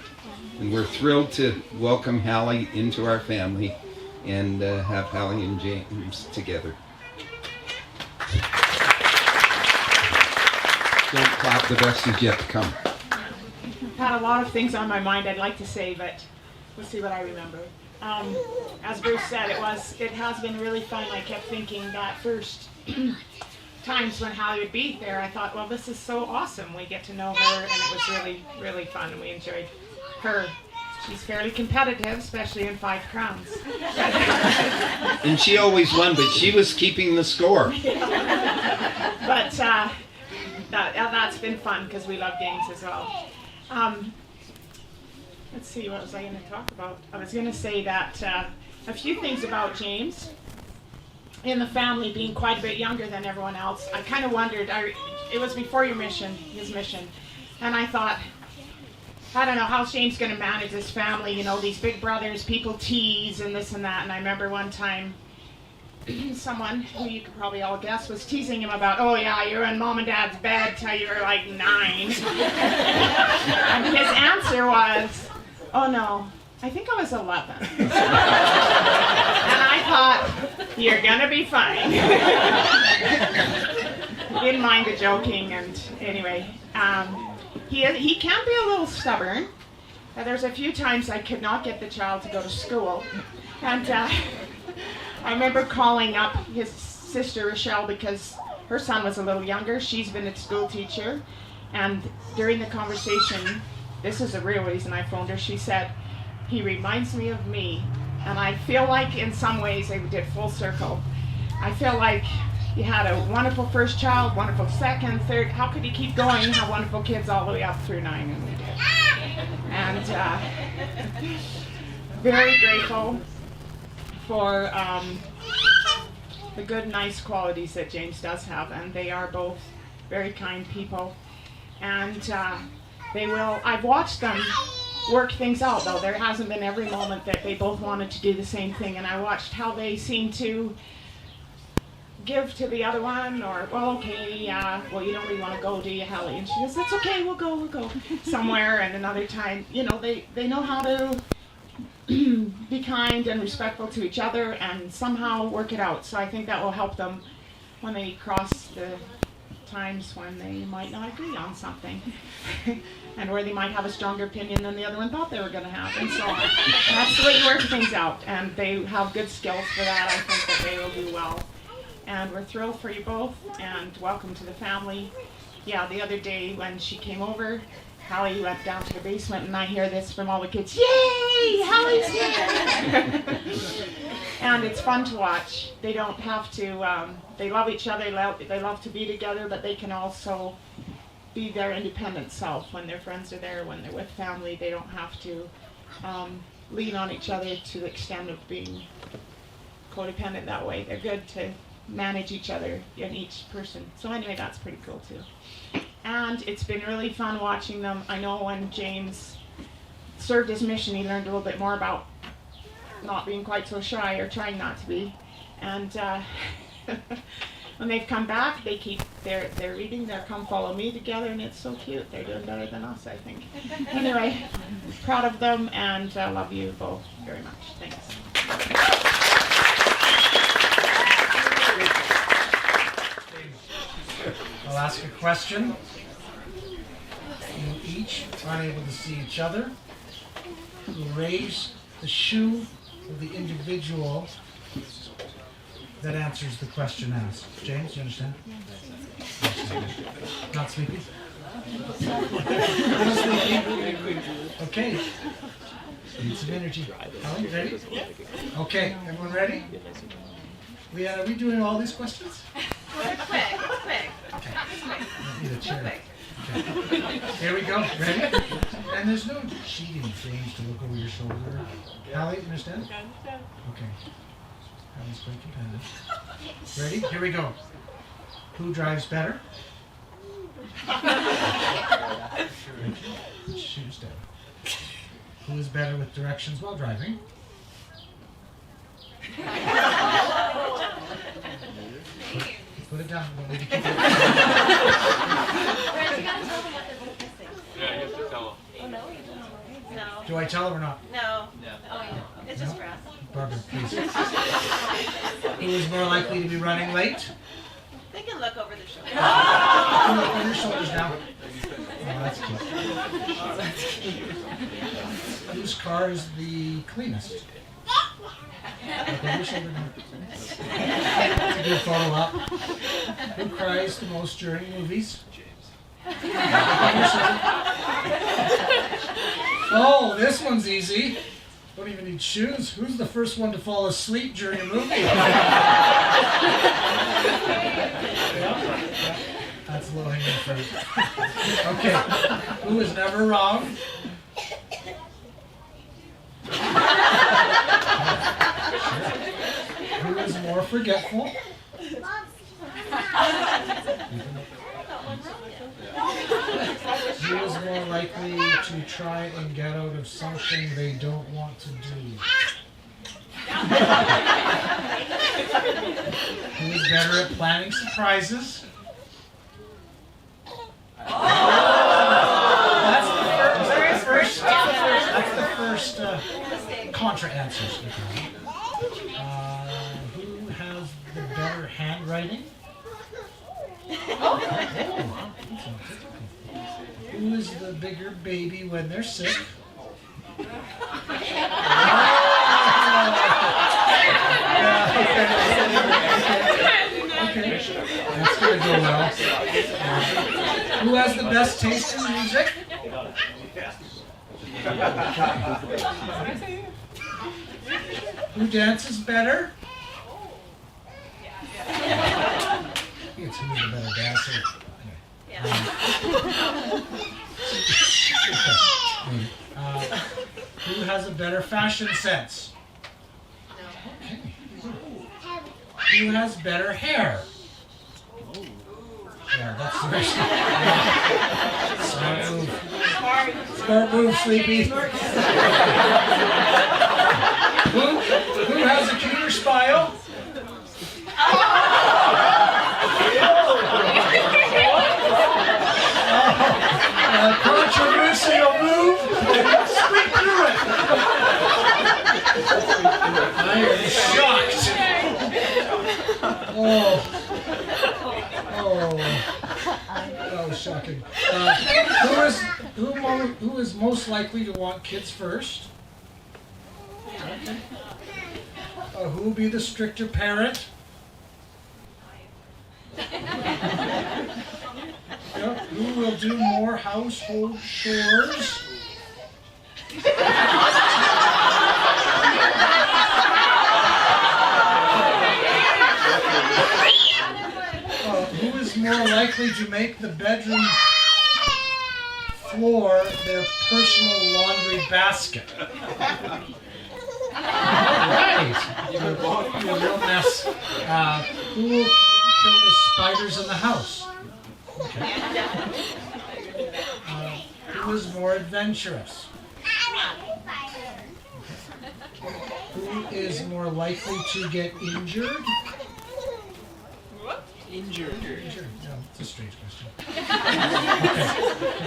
And we're thrilled to welcome Hallie into our family and have Hallie and James together. Don't clap, the best is yet to come. I've had a lot of things on my mind I'd like to say, but we'll see what I remember. As Bruce said, it has been really fun. I kept thinking that first times when Hallie would be there, I thought, well, this is so awesome. We get to know her, and it was really, really fun, and we enjoyed her. She's fairly competitive, especially in 5 crowns. And she always won, but she was keeping the score. But that's been fun because we love games as well. Let's see, what was I going to talk about? I was going to say that a few things about James. In the family being quite a bit younger than everyone else, I kind of wondered, it was before his mission, and I thought, I don't know, how's James going to manage his family, these big brothers, people tease and this and that. And I remember one time someone who you could probably all guess was teasing him about, oh yeah, you're in mom and dad's bed till you were like 9. And his answer was, oh no, I think I was 11. And I thought, you're gonna be fine. Didn't mind the joking, and anyway, he can be a little stubborn. There's a few times I could not get the child to go to school, and I remember calling up his sister Rochelle because her son was a little younger. She's been a school teacher, and during the conversation, this is the real reason I phoned her, she said, he reminds me of me, and I feel like in some ways they did full circle. I feel like you had a wonderful first child, wonderful second, third. How could you keep going? You have wonderful kids all the way up through 9, and we did. And very grateful for the good, nice qualities that James does have, and they are both very kind people. And they will. I've watched them work things out, though. There hasn't been every moment that they both wanted to do the same thing, and I watched how they seem to give to the other one, or, well, okay, yeah, well, you don't really want to go, do you, Hallie? And she goes, that's okay, we'll go somewhere. And another time, you know, they know how to be kind and respectful to each other and somehow work it out. So I think that will help them when they cross the times when they might not agree on something and where they might have a stronger opinion than the other one thought they were going to have, and so on. And that's the way you work things out, and they have good skills for that. I think that they will do well. And we're thrilled for you both, and welcome to the family. Yeah, the other day when she came over, Hallie went down to the basement, and I hear this from all the kids, yay, Hallie's here! And it's fun to watch. They don't have to, they love each other, they love to be together, but they can also be their independent self when their friends are there, when they're with family. They don't have to lean on each other to the extent of being codependent that way. They're good to manage each other in each person. So anyway, that's pretty cool too. And it's been really fun watching them. I know when James served his mission, he learned a little bit more about not being quite so shy, or trying not to be. And when they've come back, they're reading their Come Follow Me together, and it's so cute. They're doing better than us, I think. Anyway, proud of them, and love you both very much. Thanks. I'll ask a question. You each are able to see each other. You raise the shoe of the individual that answers the question asked. James, you understand? Not sleepy? Not sleepy? Okay. Need some energy. Hallie, ready? Okay, everyone ready? Are we doing all these questions? Quick. Okay. Need a chair. Okay. Here we go. Ready? And there's no cheating things to look over your shoulder. Hallie, you understand? Okay. Hallie's quite competitive. Ready? Here we go. Who drives better? Shoes down. Who is better with directions while driving? Put it down. Don't need to keep it. Yeah, you have to tell them. Oh, no, you don't. No. Do I tell her or not? No. Oh, yeah. It's just for us. Barbara, please. Who is more likely to be running late? They can look over their shoulder. Look over your shoulders now. Oh, that's cute. Whose car is the cleanest? Look over your shoulder now. That's a good photo up. Who cries the most during movies? Oh, this one's easy. Don't even need shoes. Who's the first one to fall asleep during a movie? Yeah. That's low-hanging fruit. Okay. Who is never wrong? Who is more forgetful? Who is more likely to try and get out of something they don't want to do? better at planning surprises? That's the first contra answers. Who has the better handwriting? Who is the bigger baby when they're sick? Okay. That's going to go well. Who has the best taste in music? Who dances better? It's who's the better dancer. Who has a better fashion sense? Okay. Who has better hair? Yeah, that's the best. Smart move. Smart move, Sleepy. Who has a cuter smile? Controversial move. Squeak through it. I am shocked. That was shocking. Who is most likely to want kids first? Okay. Who will be the stricter parent? Who will do more household chores? Who is more likely to make the bedroom floor their personal laundry basket? Alright! You're a real mess. Who will kill the spiders in the house? Okay. Who is more adventurous? Who is more likely to get injured? Injured. No, it's a strange question. Okay, I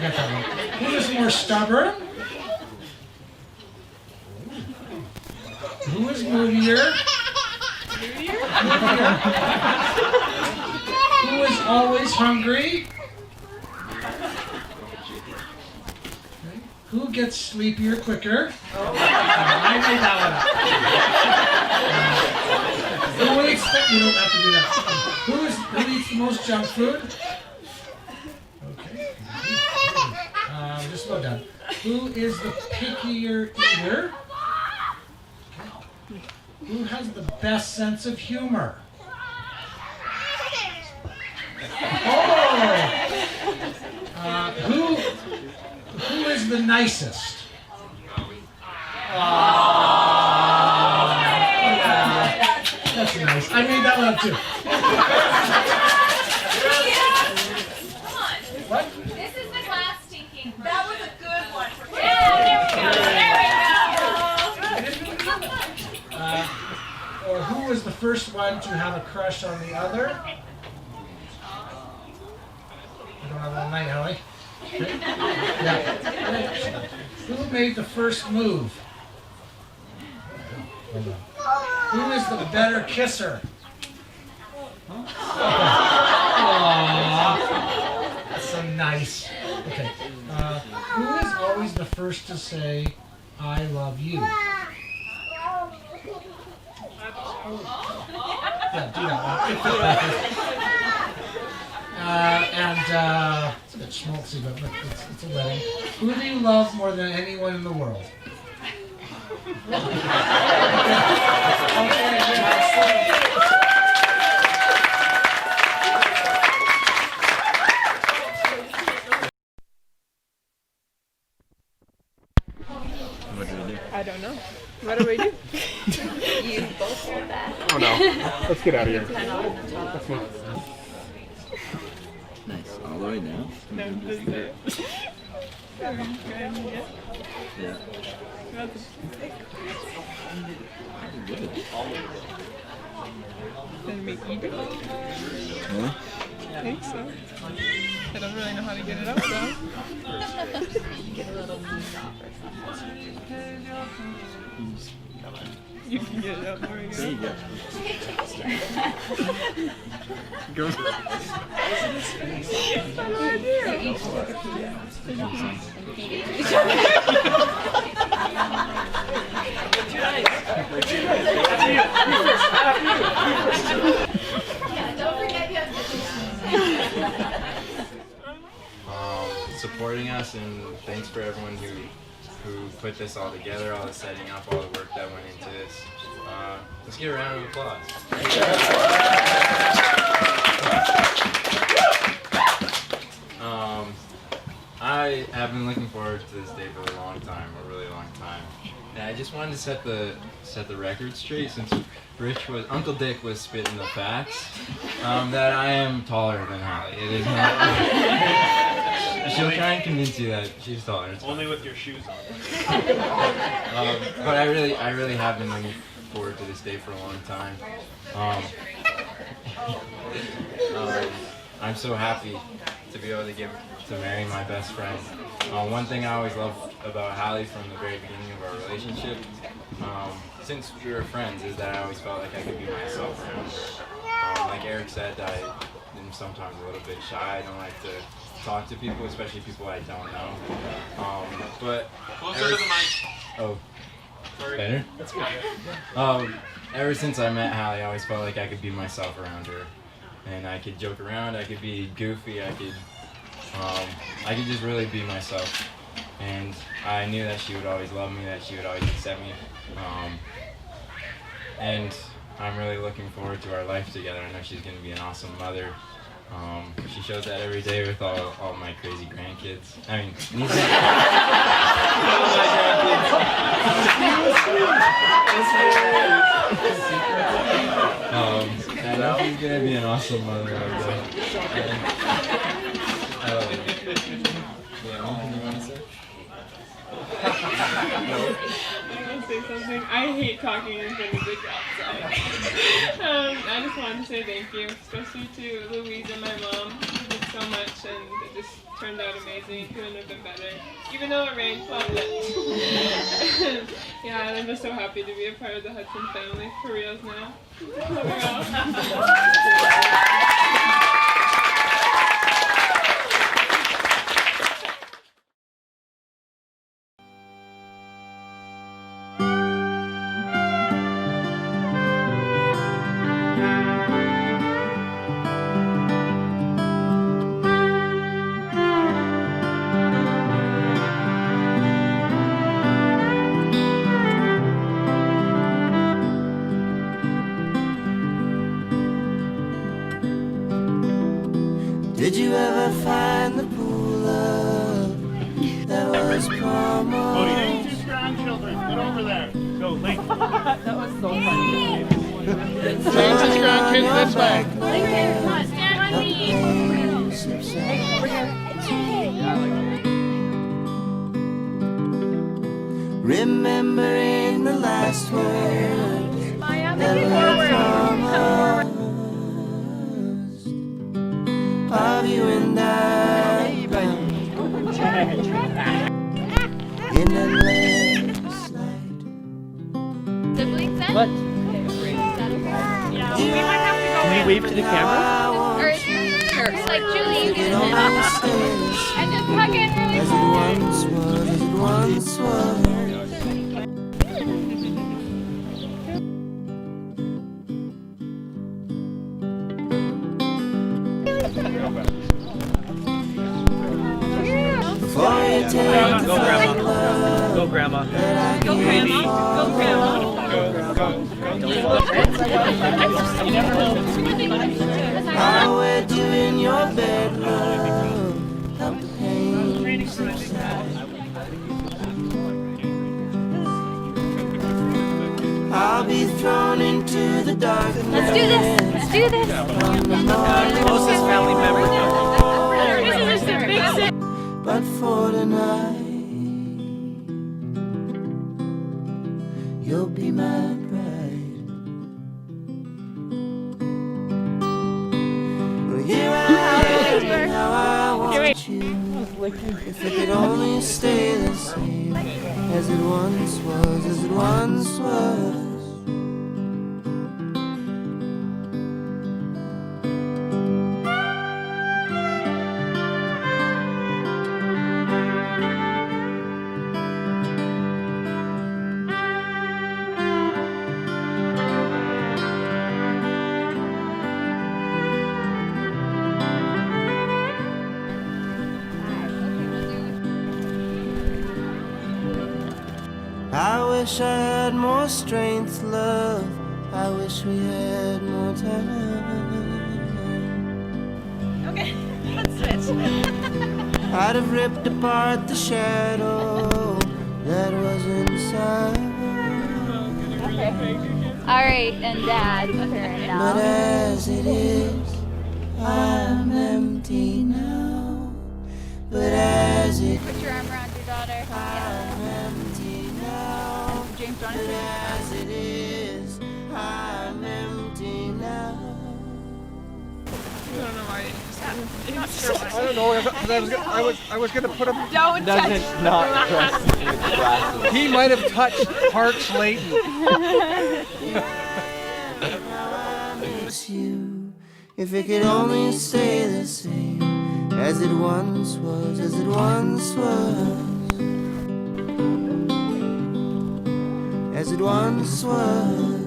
got that one. Who is more stubborn? Who is moodier? Who is always hungry? Okay. Who gets sleepier quicker? I made that one up. Who eats the, you don't have to do that. Who eats the most junk food? Okay. Just about done. Who is the pickier eater? Okay. Who has the best sense of humor? Who is the nicest? That's nice. I made that one up too. Come on. What? This is the glass stinking. That was a good one. Or who was the first one to have a crush on the other? I don't have all night, Hallie. Okay. Yeah. Who made the first move? Who is the better kisser? Aww. That's so nice. Okay. Who is always the first to say, I love you? Yeah, do that one. It's a bit schmaltzy, but it's a wedding. Who do you love more than anyone in the world? What do we do? I don't know. What do we do? You both said that. Oh no. Let's get out of here. That's Nice. All the way down. No, just the... Yeah. Then we I think so. I don't really know how to get it up though. Get a little piece off or something. You can get it up more again. There you go. Go. How do I Supporting us, and thanks for everyone who put this all together, all the setting up, all the work that went into this. Let's give a round of applause. I have been looking forward to this day for a long time, a really long time. And I just wanted to set the record straight, since Uncle Dick was spitting the facts, that I am taller than Hallie. It is not. She'll try and convince you that she's taller. It's Only with your shoes on. But I really have been looking forward to this day for a long time. I'm so happy to be able to marry my best friend. One thing I always loved about Hallie from the very beginning of our relationship, since we were friends, is that I always felt like I could be myself around her. Like Eric said, I am sometimes a little bit shy. I don't like to talk to people, especially people I don't know. But Closer to the mic. Oh, Sorry. better? That's good. Ever since I met Hallie, I always felt like I could be myself around her, and I could joke around. I could be goofy. I could just really be myself, and I knew that she would always love me, that she would always accept me, and I'm really looking forward to our life together. I know she's going to be an awesome mother. She shows that every day with all my crazy grandkids. I mean, these are and I know she's going to be an awesome mother. Yeah, anything you want to say? I want to say something. I hate talking in front of the crowd, so I just wanted to say thank you, especially to Louise and my mom. They did so much, and it just turned out amazing. Couldn't have been better, even though it rained quite a bit. Yeah, and I'm just so happy to be a part of the Hudson family for reals now. Love you all. Did you ever find the pool love that was promised? Two grandchildren, get over there. Go, Link. That was so funny. James's grandkids this way. Lincoln, come on, stand on me. Remembering the last words that were promised of you and I in endless light. Siblings then? What? Yeah, we might have to go Can you wave to the camera? Or it's like Julie, you can and just hug it really As it once was. Before you take Go, Grandma. Go, Grandma. Go, Grandma. Go, Grandma. You never know. how we're doing your bed, love. Help the pain subside. I'll be thrown into the darkness. Let's do this. Let's do this. Closest family member. This is just a big sit. But for tonight, you'll be my bride. If it could only stay the same as it once was, as it once was. I wish I had more strength, love. I wish we had more time. Okay, let's switch. I'd have ripped apart the shadow that was inside. Okay. All right, and Dad's turn now. But as it is, I'm empty now. But as it Put your arm around your daughter. I'm empty now. James, But as it is, I'm empty now. I don't know why. I'm not sure why. I don't know. I was gonna put him. Don't touch. Doesn't not trust his glasses. He might have touched Park Slayton. Miss you. If it could only stay the same as it once was, as it once was, as it once was.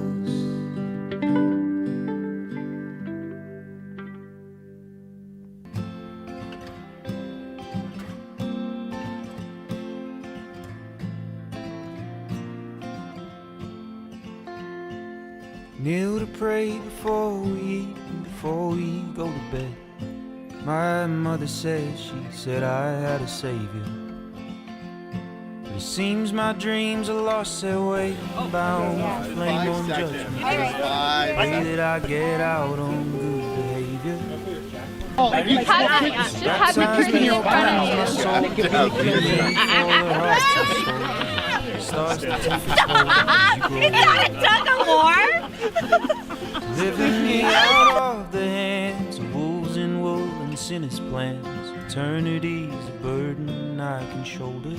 Kneel to pray before we eat and before we go to bed. My mother said, she said I had a savior. But it seems my dreams have lost their way, bound with flame on judgment. Pray that I get out on good behavior. Have your turkey in front of you. Stop! Is that a tug of war? Living me out of the hands of wolves and wool and sinners' plans. Eternity's a burden I can shoulder.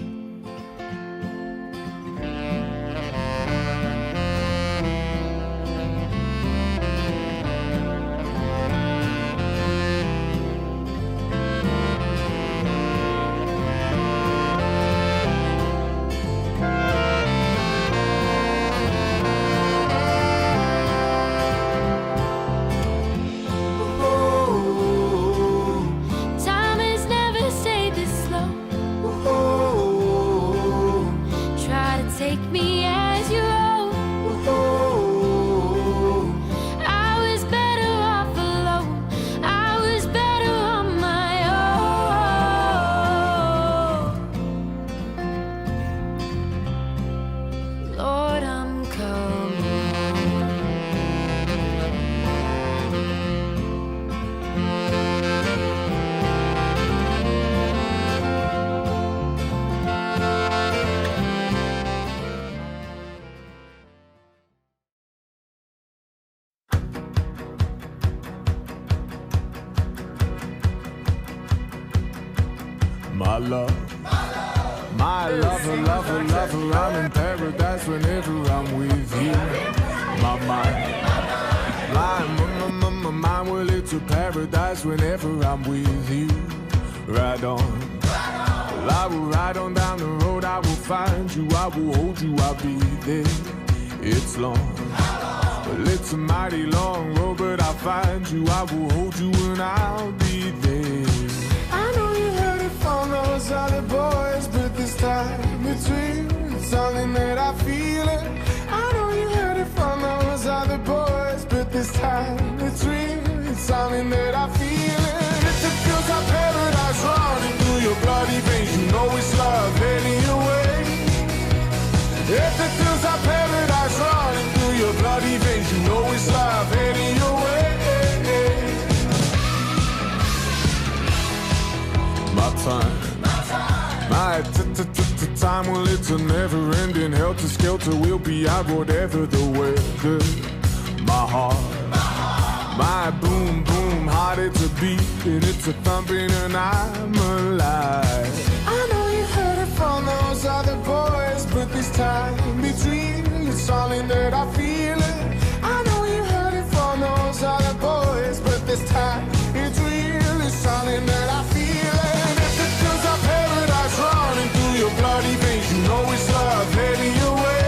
Time has never stayed this slow. Try to take me as you owe. I was better off alone. I was better on my own. Lord, I'm coming. My love, my lover, lover, lover, I'm in paradise whenever I'm with you. My mind, well, it's a paradise whenever I'm with you. Ride on, well, I will ride on down the road, I will find you, I will hold you, I'll be there. It's long, well, it's a mighty long road, but I'll find you, I will hold you, and I'll be there. I know you heard it from those other boys, but this time it's real. It's something that I feel it. I know you heard it from those other boys, but this time it's real. It's something that I feel it. If it feels like paradise running through your bloody veins, you know it's love anyway. If it feels like paradise running through your bloody veins, you know it's love anyway. My time, my time, well, it's a never-ending helter-skelter. We'll be out whatever the weather. My heart, my boom, boom, heart heart, it's a beat and it's a thumping and I'm alive. I know you heard it from those other boys, but this time between it's something that I feel it. I know you heard it from those other boys, but this time it's real, it's something that I feel it. And if it feels like paradise running through your bloody veins, you know it's love heading your way.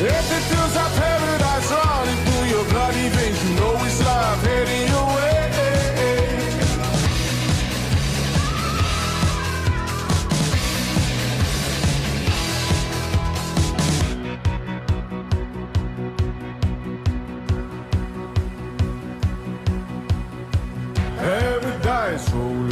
If it feels like paradise running through your bloody veins, you know it's love heading your way. Paradise roll